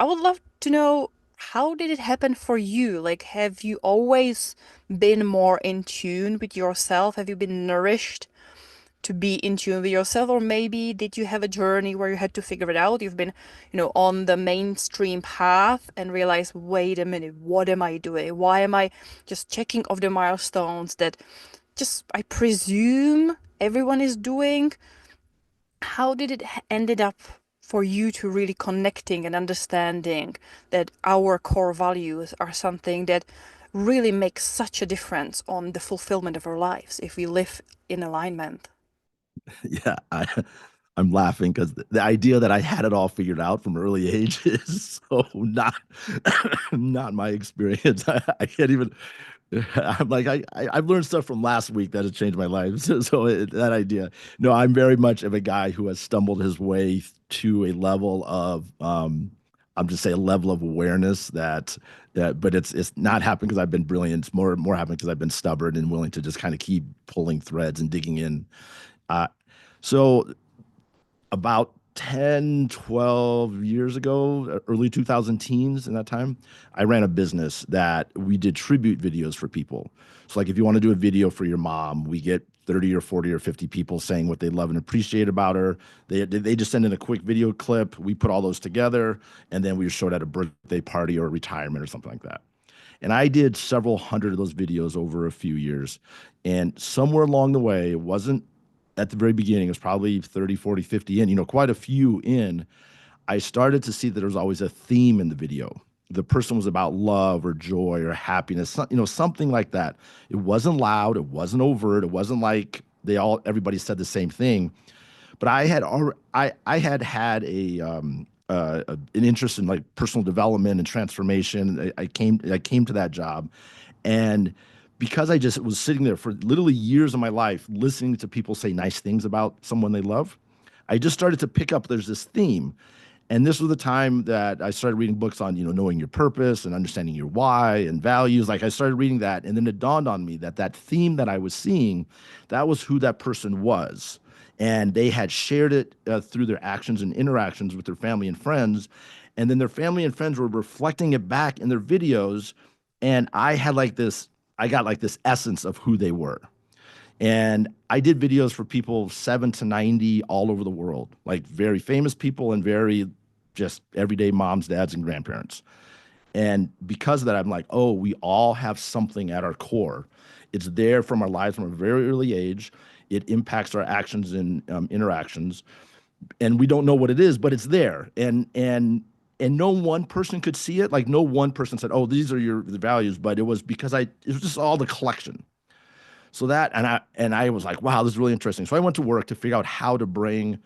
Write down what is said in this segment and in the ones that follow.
I would love to know, how did it happen for you? Like, have you always been more in tune with yourself? Have you been nourished to be in tune with yourself? Or maybe did you have a journey where you had to figure it out? You've been, on the mainstream path and realized, wait a minute, what am I doing? Why am I just checking off the milestones that just, I presume, everyone is doing? How did it ended up for you to really connecting and understanding that our core values are something that really makes such a difference on the fulfillment of our lives if we live in alignment? Yeah, I'm laughing because the idea that I had it all figured out from an early age is so not not my experience. I can't even. I'm like I've learned stuff from last week that has changed my life. That idea. No, I'm very much of a guy who has stumbled his way to a level of I'm just say a level of awareness but it's not happened because I've been brilliant. It's more happened because I've been stubborn and willing to just kind of keep pulling threads and digging in. Uh, so about 10, 12 years ago, early 2000 teens in that time, I ran a business that we did tribute videos for people. So like if you want to do a video for your mom, we get 30 or 40 or 50 people saying what they love and appreciate about her. They just send in a quick video clip. We put all those together and then we show it at a birthday party or a retirement or something like that. And I did several hundred of those videos over a few years. And somewhere along the way, it wasn't at the very beginning, it was probably 30, 40, 50 in, quite a few in. I started to see that there was always a theme in the video. The person was about love or joy or happiness, something like that. It wasn't loud, it wasn't overt, it wasn't like everybody said the same thing. But I had had an interest in like personal development and transformation. I came to that job, and because I just was sitting there for literally years of my life listening to people say nice things about someone they love, I just started to pick up there's this theme. And this was the time that I started reading books on, knowing your purpose and understanding your why and values. Like I started reading that, and then it dawned on me that that theme that I was seeing, that was who that person was. And they had shared it through their actions and interactions with their family and friends. And then their family and friends were reflecting it back in their videos. And I got like this essence of who they were. And I did videos for people 7 to 90 all over the world, like very famous people and very just everyday moms, dads, and grandparents. And because of that, I'm like, oh, we all have something at our core. It's there from our lives from a very early age. It impacts our actions and interactions, and we don't know what it is, but it's there. And no one person could see it. Like no one person said, "Oh, these are the values," but it was because it was just all the collection. So I was like, wow, this is really interesting. So I went to work to figure out how to bring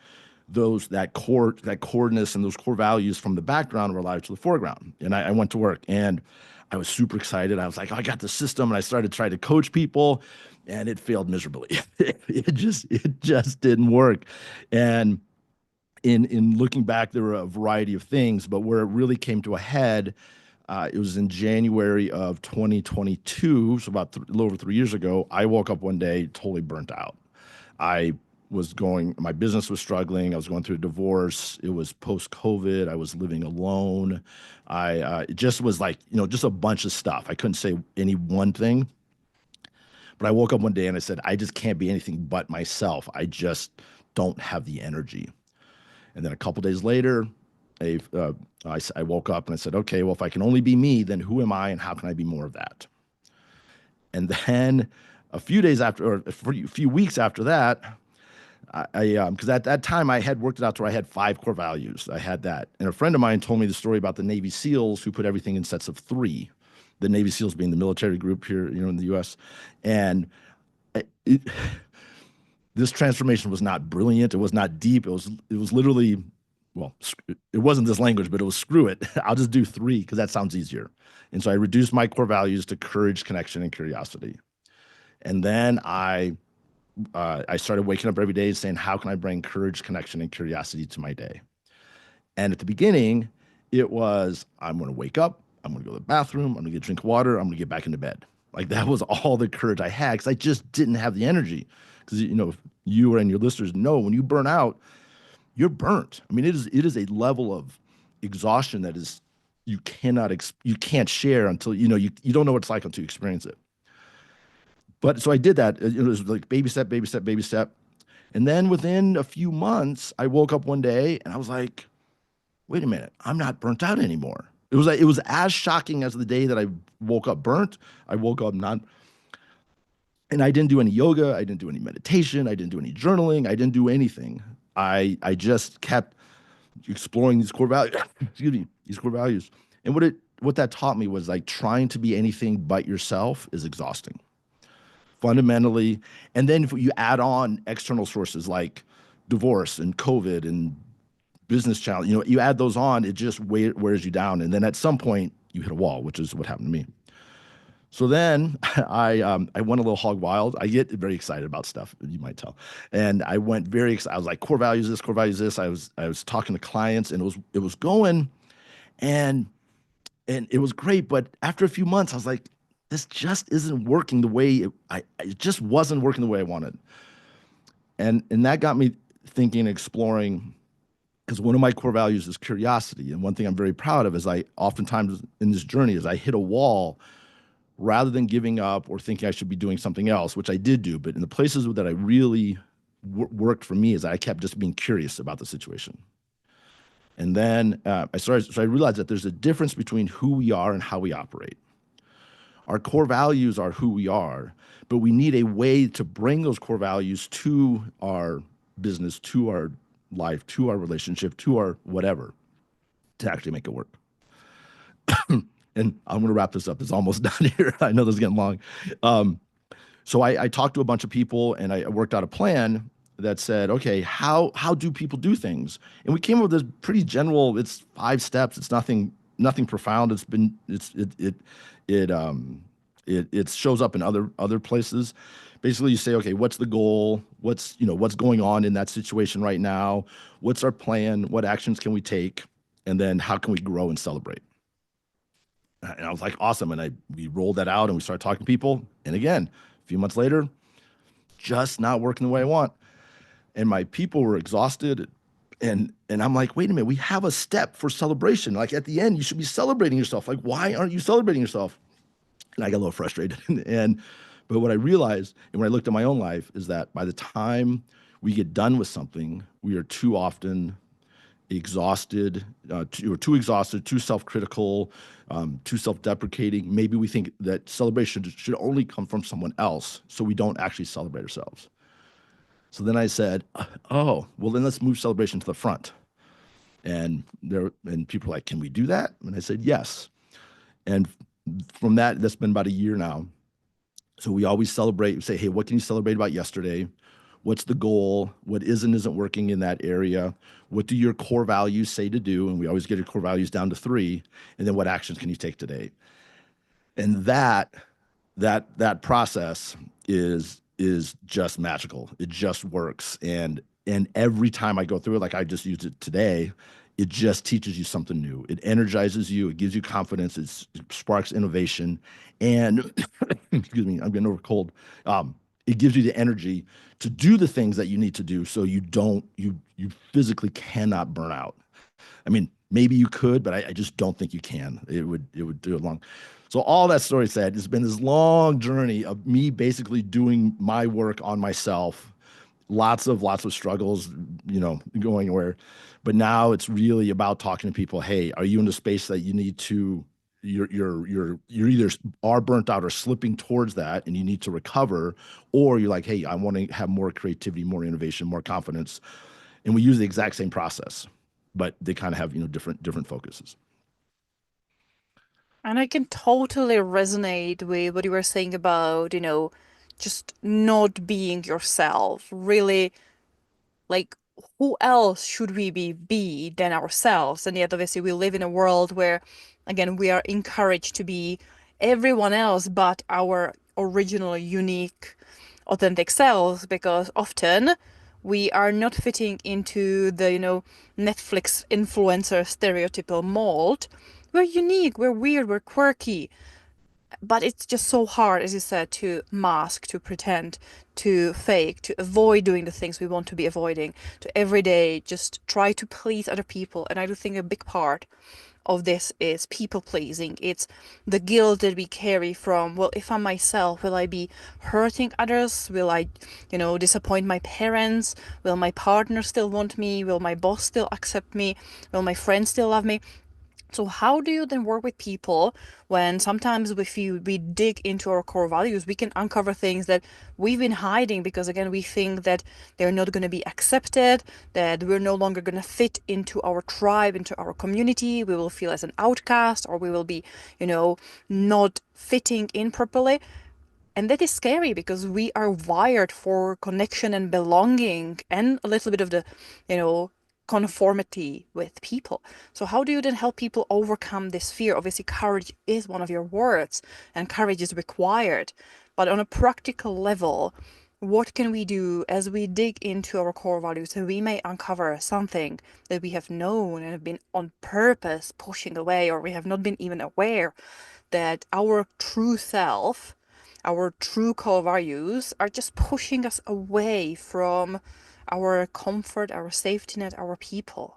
that coreness and those core values from the background of our lives to the foreground. And I went to work and I was super excited. I was like, oh, I got the system, and I started trying to coach people, and it failed miserably. It just didn't work. And in looking back, there were a variety of things, but where it really came to a head, it was in January of 2022, so about a little over 3 years ago. I woke up one day totally burnt out. I my business was struggling. I was going through a divorce. It was post COVID. I was living alone. It just was like, just a bunch of stuff. I couldn't say any one thing, but I woke up one day and I said, I just can't be anything but myself. I just don't have the energy. And then a couple days later, a, uh, I woke up and I said, okay, well, if I can only be me, then who am I and how can I be more of that? And then a few days after, or a few weeks after that, because at that time I had worked it out to where I had 5 core values. I had that. And a friend of mine told me the story about the Navy SEALs who put everything in sets of 3. The Navy SEALs being the military group here, in the US. And it, this transformation was not brilliant. It was not deep. It was literally, well, it wasn't this language, but it was screw it. I'll just do 3 because that sounds easier. And so I reduced my core values to courage, connection, and curiosity. And then I started waking up every day saying, how can I bring courage, connection, and curiosity to my day? And at the beginning, it was, I'm going to wake up, I'm going to go to the bathroom, I'm going to get a drink of water, I'm going to get back into bed. Like that was all the courage I had because I just didn't have the energy. Because, if you and your listeners know, when you burn out, you're burnt. I mean, it is a level of exhaustion that is you can't share until you don't know what it's like until you experience it. But so I did that. It was like baby step, baby step, baby step. And then within a few months, I woke up one day and I was like, wait a minute, I'm not burnt out anymore. It was as shocking as the day that I woke up burnt. I woke up not, and I didn't do any yoga, I didn't do any meditation, I didn't do any journaling, I didn't do anything. I just kept exploring these core values. Excuse me, these core values. And what that taught me was like trying to be anything but yourself is exhausting fundamentally. And then if you add on external sources like divorce and COVID and business challenge, you add those on, it just wears you down. And then at some point you hit a wall, which is what happened to me. So then I went a little hog wild. I get very excited about stuff, you might tell. And I went very excited. I was like, core values this, core values this. I was talking to clients and it was going and it was great. But after a few months, I was like, this just isn't working the way it just wasn't working the way I wanted. And that got me thinking, exploring, because one of my core values is curiosity. And one thing I'm very proud of is I oftentimes in this journey is I hit a wall rather than giving up or thinking I should be doing something else, which I did do. But in the places that I really worked for me is I kept just being curious about the situation. And then so I realized that there's a difference between who we are and how we operate. Our core values are who we are, but we need a way to bring those core values to our business, to our life, to our relationship, to our whatever, to actually make it work. And I'm going to wrap this up. It's almost done here. I know this is getting long. Um, so I talked to a bunch of people and I worked out a plan that said, okay, how do people do things? And we came up with this pretty general. It's 5 steps. It's nothing profound. It shows up in other places. Basically, you say, okay, what's the goal? What's going on in that situation right now? What's our plan? What actions can we take? And then how can we grow and celebrate? And I was like, awesome. And we rolled that out and we started talking to people. And again, a few months later, just not working the way I want. And my people were exhausted. And I'm like, wait a minute, we have a step for celebration. Like at the end, you should be celebrating yourself. Like, why aren't you celebrating yourself? And I got a little frustrated. But what I realized, and when I looked at my own life, is that by the time we get done with something, we are too often exhausted, too exhausted, too self-critical, too self-deprecating. Maybe we think that celebration should only come from someone else, so we don't actually celebrate ourselves. So then I said, "Oh, well, then let's move celebration to the front." And people were like, "Can we do that?" And I said, "Yes." And from that's been about a year now. So we always celebrate. We say, "Hey, what can you celebrate about yesterday? What's the goal? What isn't working in that area? What do your core values say to do?" And we always get your core values down to 3. And then what actions can you take today? And that process is just magical. It just works. And every time I go through it, like I just used it today, it just teaches you something new. It energizes you. It gives you confidence. It sparks innovation. And excuse me, I'm getting over cold. It gives you the energy to do the things that you need to do so you physically cannot burn out. I mean, maybe you could, but I just don't think you can. It would do it long. So all that story said, it's been this long journey of me basically doing my work on myself. Lots of struggles, going where, but now it's really about talking to people. Hey, are you in a space that you need to you're either are burnt out or slipping towards that and you need to recover, or you're like, hey, I want to have more creativity, more innovation, more confidence. And we use the exact same process, but they kind of have, different focuses. And I can totally resonate with what you were saying about, just not being yourself. Really, like, who else should we be than ourselves? And yet, obviously, we live in a world where, again, we are encouraged to be everyone else but our original, unique, authentic selves, because often we are not fitting into the, Netflix influencer stereotypical mold. We're unique, we're weird, we're quirky, but it's just so hard, as you said, to mask, to pretend, to fake, to avoid doing the things we want to be avoiding, to every day just try to please other people. And I do think a big part of this is people pleasing. It's the guilt that we carry from, well, if I'm myself, will I be hurting others? Will I, disappoint my parents? Will my partner still want me? Will my boss still accept me? Will my friends still love me? So how do you then work with people when sometimes we dig into our core values, we can uncover things that we've been hiding because again we think that they're not going to be accepted, that we're no longer going to fit into our tribe, into our community, we will feel as an outcast or we will be, not fitting in properly. And that is scary because we are wired for connection and belonging and a little bit of the, you know, conformity with people. So how do you then help people overcome this fear? Obviously, courage is one of your words and courage is required. But on a practical level, what can we do as we dig into our core values so we may uncover something that we have known and have been on purpose pushing away, or we have not been even aware that our true self, our true core values are just pushing us away from our comfort, our safety net, our people.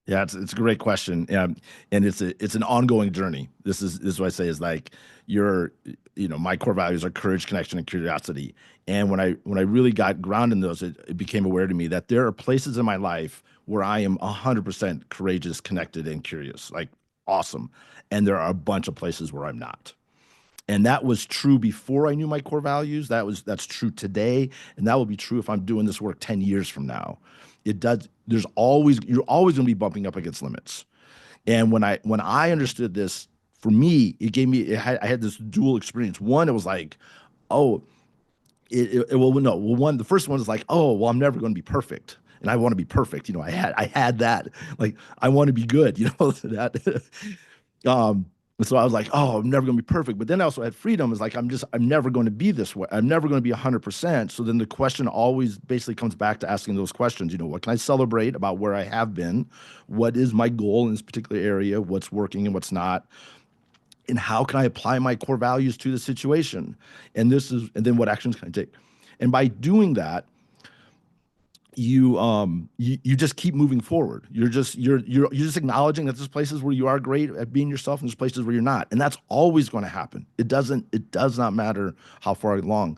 Yeah, it's a great question. And it's an ongoing journey. This is what I say is like your my core values are courage, connection, and curiosity. And when I really got grounded in those, it became aware to me that there are places in my life where I am 100% courageous, connected, and curious. Like awesome. And there are a bunch of places where I'm not. And that was true before I knew my core values. That's true today, and that will be true if I'm doing this work 10 years from now. It does. You're always going to be bumping up against limits. And when I understood this, for me, I had this dual experience. One, it was like, oh, well, no, well, one, the first one is like, oh, well, I'm never going to be perfect. And I want to be perfect. I had that, like, I want to be good, that. And so I was like, oh, I'm never going to be perfect. But then I also had freedom. It's like, I'm never going to be this way. I'm never going to be 100%. So then the question always basically comes back to asking those questions. What can I celebrate about where I have been? What is my goal in this particular area? What's working and what's not? And how can I apply my core values to the situation? And then what actions can I take? And by doing that, you just keep moving forward. You're just acknowledging that there's places where you are great at being yourself and there's places where you're not. And that's always going to happen. It does not matter how far along.